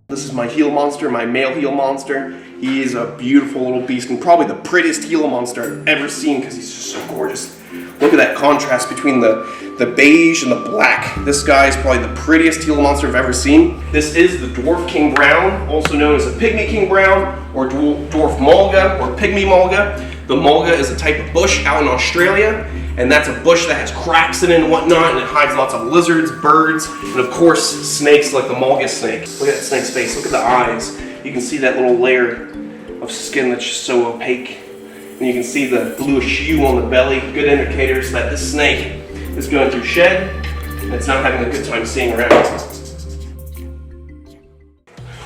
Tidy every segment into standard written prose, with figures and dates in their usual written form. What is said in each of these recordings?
This is my Gila monster, my male Gila monster. He is a beautiful little beast and probably the prettiest Gila monster I've ever seen because he's just so gorgeous. Look at that contrast between the beige and the black. This guy is probably the prettiest Gila monster I've ever seen. This is the dwarf king brown, also known as a pygmy king brown or dwarf mulga or pygmy mulga. The mulga is a type of bush out in Australia, and that's a bush that has cracks in it and whatnot, and it hides lots of lizards, birds, and of course snakes like the mulga snake. Look at that snake's face, look at the eyes. You can see that little layer of skin that's just so opaque. And you can see the bluish hue on the belly, good indicators that this snake is going through shed, and it's not having a good time staying around.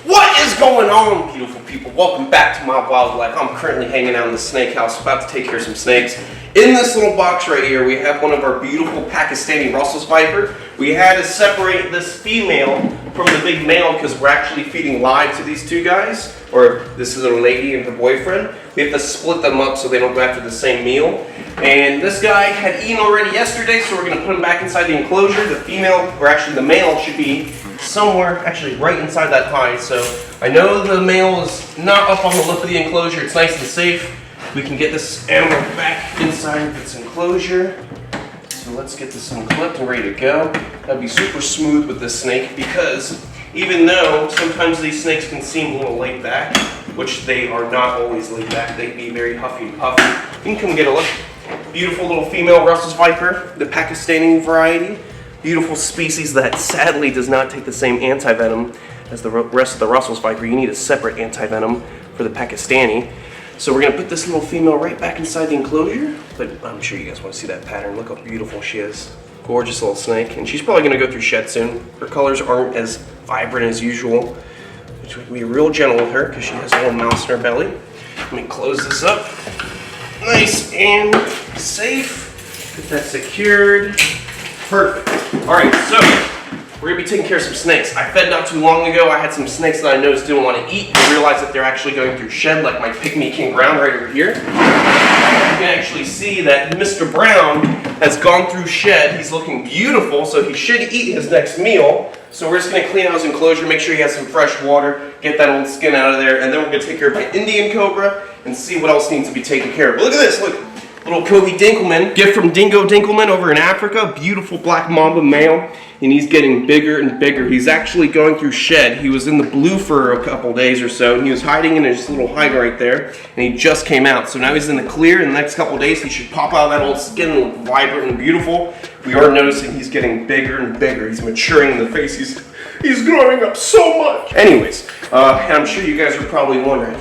What is going on, beautiful people? Welcome back to my wildlife. I'm currently hanging out in the snake house, about to take care of some snakes. In this little box right here, we have one of our beautiful Pakistani Russell's viper. We had to separate this female from the big male because we're actually feeding live to these two guys, or this is a lady and her boyfriend. We have to split them up so they don't go after the same meal. And this guy had eaten already yesterday, so we're going to put him back inside the enclosure. The female, or actually the male, should be somewhere actually right inside that hide. So I know the male is not up on the lip of the enclosure. It's nice and safe. We can get this animal back inside its enclosure. So let's get this unclipped and ready to go. That'd be super smooth with this snake because even though sometimes these snakes can seem a little laid back, which they are not always laid back, they can be very huffy and puffy. You can come get a look. Beautiful little female Russell's viper, the Pakistani variety. Beautiful species that sadly does not take the same anti-venom as the rest of the Russell's viper. You need a separate anti-venom for the Pakistani. So we're going to put this little female right back inside the enclosure, but I'm sure you guys want to see that pattern. Look how beautiful she is. Gorgeous little snake, and she's probably going to go through shed soon. Her colors aren't as vibrant as usual, which we can be real gentle with her because she has a little mouse in her belly. Let me close this up. Nice and safe. Get that secured. Perfect. All right, so we're gonna be taking care of some snakes. I fed not too long ago. I had some snakes that I noticed didn't want to eat. I realized that they're actually going through shed, like my pygmy king brown right over here. You can actually see that Mr. Brown has gone through shed. He's looking beautiful, so he should eat his next meal. So we're just gonna clean out his enclosure, make sure he has some fresh water, get that old skin out of there, and then we're gonna take care of my Indian cobra and see what else needs to be taken care of. But look at this, look. Little Kobe Dinkelman, gift from Dingo Dinkelman over in Africa. Beautiful black mamba male, and he's getting bigger and bigger. He's actually going through shed. He was in the blue for a couple days or so, and he was hiding in his little hide right there, and he just came out. So now he's in the clear. In the next couple days, he should pop out of that old skin and look vibrant and beautiful. We are noticing he's getting bigger and bigger. He's maturing in the face. He's growing up so much. Anyways, and I'm sure you guys are probably wondering,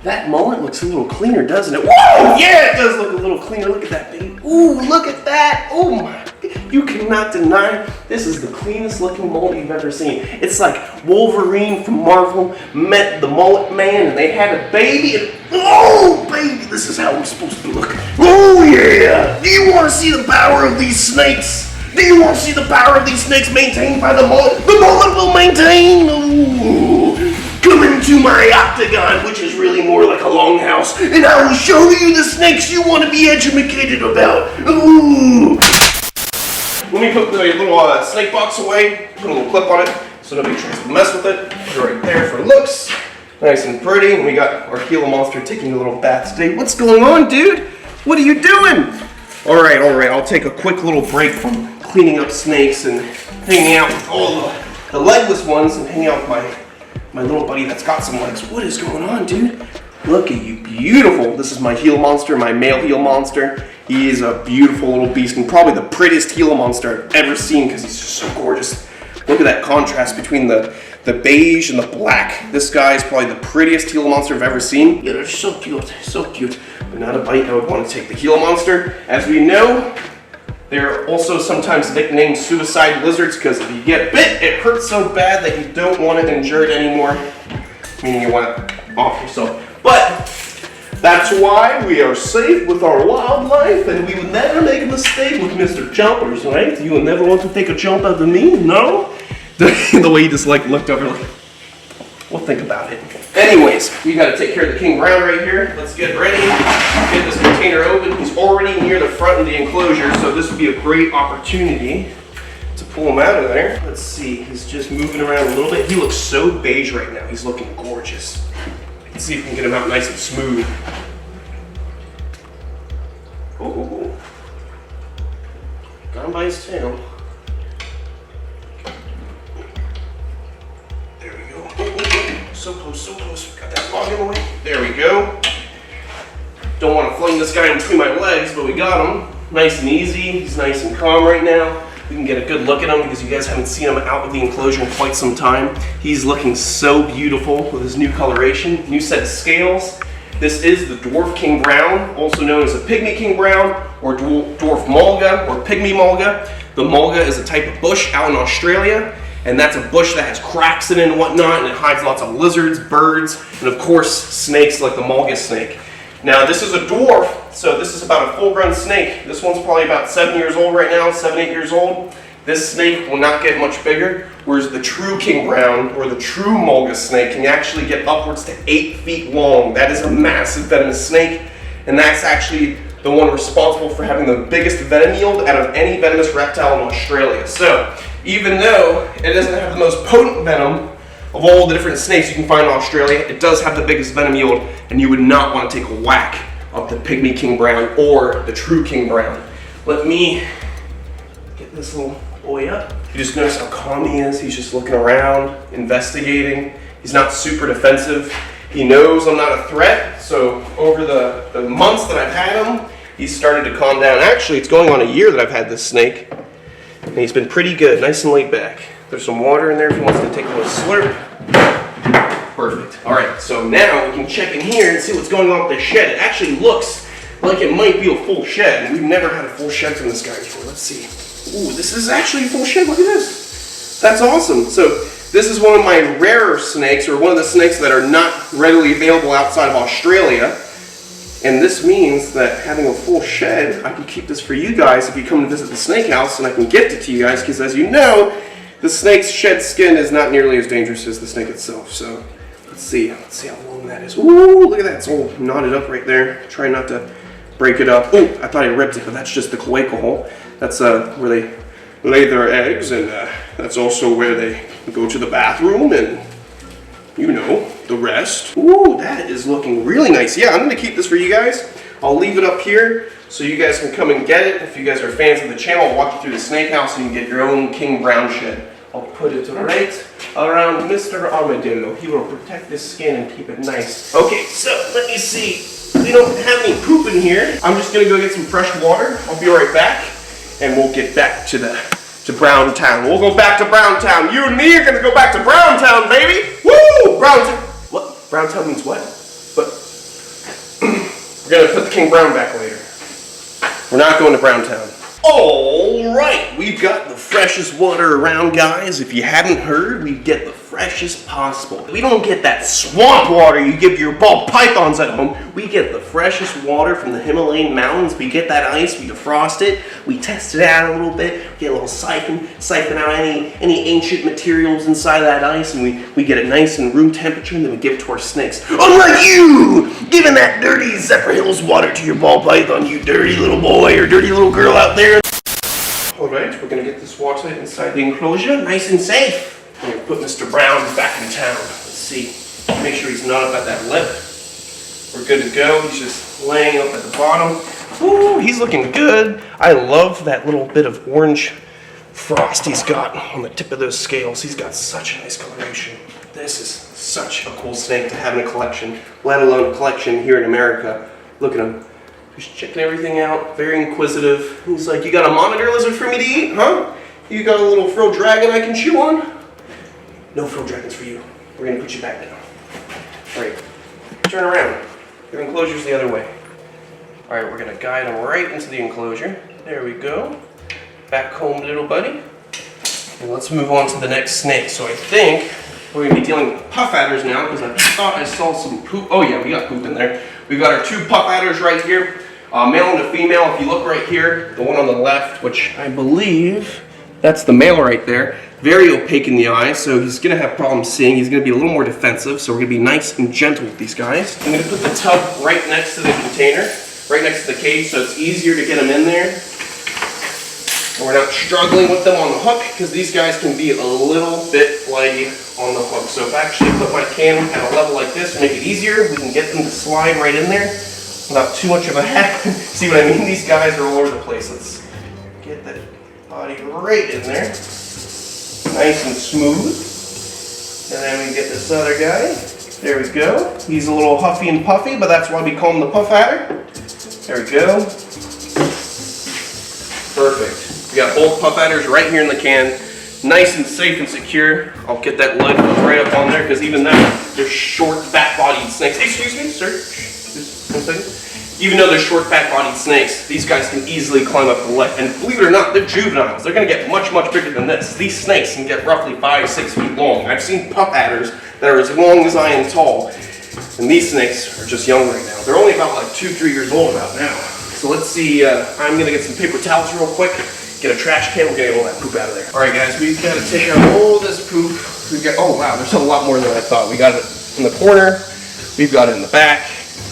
that mullet looks a little cleaner, doesn't it? Whoa! Yeah, it does look a little cleaner. Look at that, baby. Ooh, look at that. Oh my. You cannot deny this is the cleanest looking mullet you've ever seen. It's like Wolverine from Marvel met the mullet man and they had a baby. And, oh, baby, this is how I'm supposed to look. Oh, yeah. Do you want to see the power of these snakes? Do you want to see the power of these snakes maintained by the mullet? The mullet will maintain. Ooh. Come into my octagon, which is really more like a longhouse, and I will show you the snakes you want to be educated about. Ooh. Let me put the little snake box away, put a little clip on it so nobody tries to mess with it. Put it right there for looks. Nice and pretty. And we got our Gila monster taking a little bath today. What's going on, dude? What are you doing? All right. I'll take a quick little break from cleaning up snakes and hanging out with all the legless ones and hanging out with my little buddy that's got some legs. What is going on, dude? Look at you, beautiful. This is my Gila monster, my male Gila monster. He is a beautiful little beast and probably the prettiest Gila monster I've ever seen because he's just so gorgeous. Look at that contrast between the beige and the black. This guy is probably the prettiest Gila monster I've ever seen. Yeah, they're so cute, so cute. But not a bite I would want to take the Gila monster. As we know, they're also sometimes nicknamed suicide lizards because if you get bit, it hurts so bad that you don't want to endure it anymore, meaning you want to off yourself. But that's why we are safe with our wildlife, and we would never make a mistake with Mr. Jumpers, right? You would never want to take a jump out of me, no? The way he just looked over like, we'll think about it. Anyways, we got to take care of the king brown right here. Let's get ready. Get this container open. He's already near the front of the enclosure, so this would be a great opportunity to pull him out of there. Let's see, he's just moving around a little bit. He looks so beige right now. He's looking gorgeous. Let's see if we can get him out nice and smooth. Oh, got him by his tail. There we go. Oh, so close, so close. Got that log in the way. There we go. Don't want to fling this guy in between my legs, but we got him. Nice and easy. He's nice and calm right now. We can get a good look at him because you guys haven't seen him out of the enclosure in quite some time. He's looking so beautiful with his new coloration, new set of scales. This is the Dwarf King Brown, also known as a Pygmy King Brown, or Dwarf Mulga, or Pygmy Mulga. The Mulga is a type of bush out in Australia, and that's a bush that has cracks in it and whatnot, and it hides lots of lizards, birds, and of course snakes like the Mulga snake. Now this is a dwarf, so this is about a full-grown snake. This one's probably about 7 years old right now, 7, 8 years old. This snake will not get much bigger, whereas the true King Brown, or the true Mulga snake, can actually get upwards to 8 feet long. That is a massive venomous snake, and that's actually the one responsible for having the biggest venom yield out of any venomous reptile in Australia. So, even though it doesn't have the most potent venom of all the different snakes you can find in Australia, it does have the biggest venom yield, and you would not want to take a whack of the Pygmy King Brown or the true King Brown. Let me get this little boy up. You just notice how calm he is. He's just looking around, investigating. He's not super defensive. He knows I'm not a threat, so over the months that I've had him, he's started to calm down. Actually, it's going on a year that I've had this snake, and he's been pretty good, nice and laid back. There's some water in there if he wants to take a little slurp. Perfect. All right, so now we can check in here and see what's going on with the shed. It actually looks like it might be a full shed, and we've never had a full shed from this guy before. Let's see. Ooh, this is actually a full shed. Look at this. That's awesome. So this is one of my rarer snakes, or one of the snakes that are not readily available outside of Australia. And this means that having a full shed, I can keep this for you guys if you come to visit the snake house, and I can gift it to you guys, because as you know, the snake's shed skin is not nearly as dangerous as the snake itself. So let's see how long that is. Ooh, look at that. It's all knotted up right there. Try not to break it up. Oh, I thought I ripped it, but that's just the cloaca hole. That's where they lay their eggs, and that's also where they go to the bathroom, and you know, the rest. Ooh, that is looking really nice. Yeah, I'm going to keep this for you guys. I'll leave it up here so you guys can come and get it. If you guys are fans of the channel, I'll walk you through the snake house and you can get your own King Brown shed. I'll put it right around Mr. Armadillo. He will protect his skin and keep it nice. Okay, so let me see. We don't have any poop in here. I'm just going to go get some fresh water. I'll be right back, and we'll get back to Browntown. We'll go back to Browntown. You and me are going to go back to Browntown, baby. Woo! Browntown. What? Browntown means what? But we're going to put the King Brown back later. We're not going to Browntown. All right, we've got the freshest water around, guys. If you hadn't heard, we get the freshest possible. We don't get that swamp water you give your ball pythons at home. We get the freshest water from the Himalayan mountains. We get that ice, we defrost it, we test it out a little bit, we get a little siphon out any ancient materials inside of that ice, and we get it nice and room temperature, and then we give it to our snakes. Unlike you, giving that dirty Zephyr Hills water to your ball python, you dirty little boy or dirty little girl out there. All right, we're going to get this water inside the enclosure, nice and safe. We're going to put Mr. Brown back in town. Let's see. Make sure he's not up at that lip. We're good to go. He's just laying up at the bottom. Ooh, he's looking good. I love that little bit of orange frost he's got on the tip of those scales. He's got such a nice coloration. This is such a cool snake to have in a collection, let alone a collection here in America. Look at him. He's checking everything out, very inquisitive. He's like, you got a monitor lizard for me to eat, huh? You got a little frilled dragon I can chew on? No frilled dragons for you. We're gonna put you back down. All right, turn around. Your enclosure's the other way. All right, we're gonna guide him right into the enclosure. There we go. Back home, little buddy. And let's move on to the next snake. So I think we're gonna be dealing with puff adders now, because I thought I saw some poop. Oh yeah, we got poop in there. We've got our 2 puff adders right here. Male and a female. If you look right here, the one on the left, which I believe that's the male right there, very opaque in the eye, so he's going to have problems seeing. He's going to be a little more defensive, so we're going to be nice and gentle with these guys. I'm going to put the tub right next to the container, right next to the cage, so it's easier to get him in there. And we're not struggling with them on the hook because these guys can be a little bit flighty on the hook. So if I actually put my can at a level like this to make it easier, we can get them to slide right in there without too much of a hack. See what I mean? These guys are all over the place. Let's get that body right in there. Nice and smooth. And then we get this other guy. There we go. He's a little huffy and puffy, but that's why we call him the puff adder. There we go. Perfect. We got both puff adders right here in the can. Nice and safe and secure. I'll get that lid right up on there because even though they're short, fat-bodied snakes. Excuse me, sir. Just 1 second. Even though they're short, fat-bodied snakes, these guys can easily climb up the leg. And believe it or not, they're juveniles. They're going to get much, much bigger than this. These snakes can get roughly 5 to 6 feet long. I've seen puff adders that are as long as I am tall. And these snakes are just young right now. They're only about like 2, 3 years old about now. So let's see, I'm going to get some paper towels real quick. Get a trash can, we're going to get all that poop out of there. All right, guys, we've got to take out all this poop. We've got, oh wow, there's a lot more than I thought. We got it in the corner. We've got it in the back.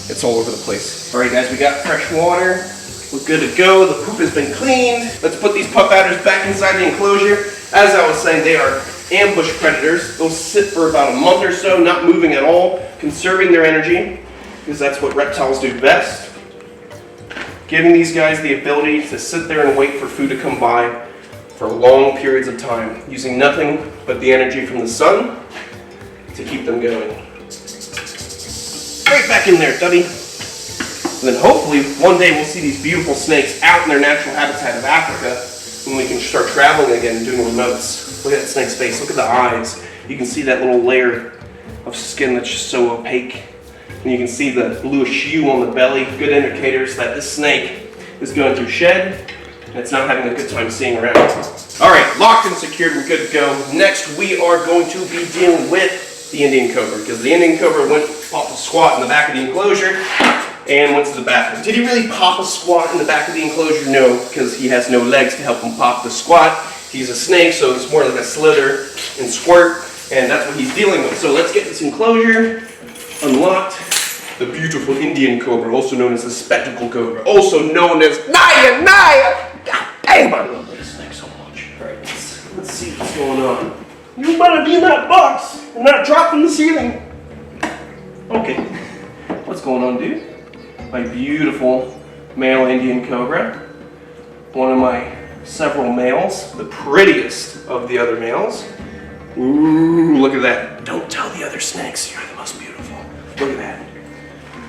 It's all over the place. All right, guys, we got fresh water. We're good to go. The poop has been cleaned. Let's put these puff adders back inside the enclosure. As I was saying, they are ambush predators. They'll sit for about a month or so, not moving at all, conserving their energy, because that's what reptiles do best. Giving these guys the ability to sit there and wait for food to come by for long periods of time, using nothing but the energy from the sun to keep them going. Right back in there, Duddy. And then hopefully one day we'll see these beautiful snakes out in their natural habitat of Africa when we can start traveling again and doing remotes. Look at that snake's face, look at the eyes. You can see that little layer of skin that's just so opaque. And you can see the bluish hue on the belly, good indicators that this snake is going through shed and it's not having a good time seeing around. All right, locked and secured, we're good to go. Next we are going to be dealing with the Indian cobra, because the Indian cobra went pop a squat in the back of the enclosure and went to the bathroom. Did he really pop a squat in the back of the enclosure? No, because he has no legs to help him pop the squat. He's a snake, so it's more like a slither and squirt, and that's what he's dealing with. So let's get this enclosure unlocked. The beautiful Indian cobra, also known as the spectacle cobra, also known as Naya! God damn, I love this snake so much. All right, let's see what's going on. You better be in that box and not drop from the ceiling. Okay, what's going on, dude? My beautiful male Indian cobra. One of my several males, the prettiest of the other males. Ooh, look at that. Don't tell the other snakes you're the most beautiful. Look at that.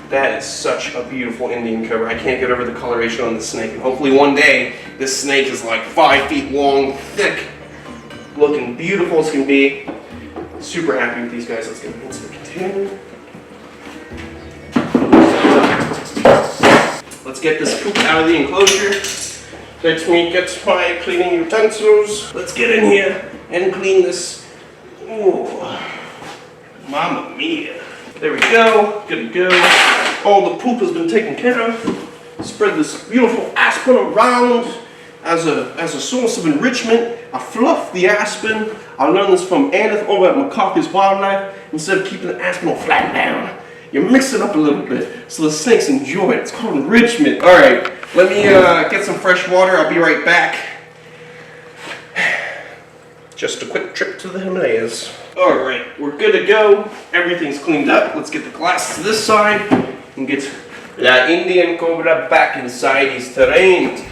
That is such a beautiful Indian cobra. I can't get over the coloration on this snake. And hopefully one day, this snake is like 5 feet long, thick, looking beautiful as can be. Super happy with these guys. Let's get them into the container. Let's get this poop out of the enclosure. Let me get my cleaning utensils. Let's get in here and clean this. Ooh, mamma mia. There we go, good to go. All the poop has been taken care of. Spread this beautiful aspen around as a source of enrichment. I fluff the aspen. I learned this from Aneth over at McCarthy's Wildlife. Instead of keeping the aspen all flat down, you mix it up a little bit so the snakes enjoy it. It's called enrichment. All right, let me get some fresh water. I'll be right back. Just a quick trip to the Himalayas. All right, we're good to go. Everything's cleaned up. Let's get the glass to this side and get La Indian cobra back inside his terrain.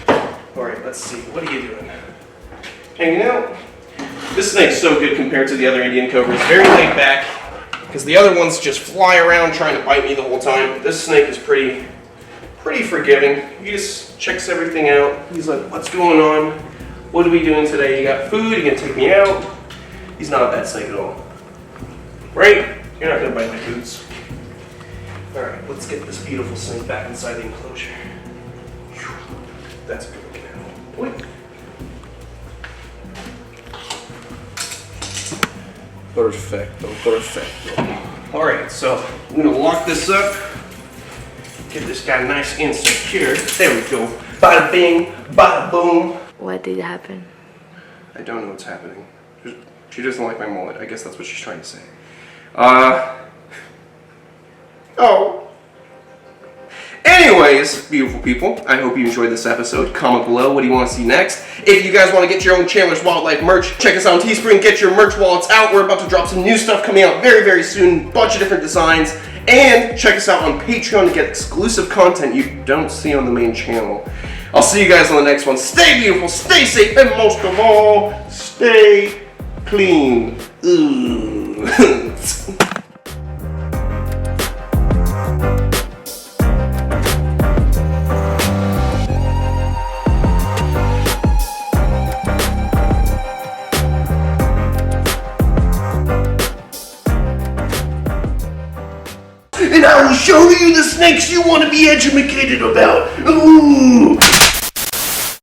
All right, let's see. What are you doing? Hanging out? This snake's so good compared to the other Indian cobras. Very laid back, because the other ones just fly around trying to bite me the whole time. This snake is pretty forgiving. He just checks everything out. He's like, what's going on? What are we doing today? You got food? You gonna take me out? He's not a bad snake at all. Right? You're not gonna bite my boots. Alright, let's get this beautiful snake back inside the enclosure. That's a good looking animal. Boy. Perfecto. Alright, so I'm gonna lock this up. Get this guy nice and secure. There we go. Bada bing, bada boom. What did happen? I don't know what's happening. She doesn't like my mullet. I guess that's what she's trying to say. Oh. Anyway. Anyways, beautiful people, I hope you enjoyed this episode. Comment below, what do you want to see next? If you guys want to get your own Chandler's Wildlife merch, check us out on Teespring, get your merch while it's out. We're about to drop some new stuff coming out very, very soon, bunch of different designs. And check us out on Patreon to get exclusive content you don't see on the main channel. I'll see you guys on the next one. Stay beautiful, stay safe, and most of all, stay clean. Ooh. And I will show you the snakes you want to be educated about. Ooh.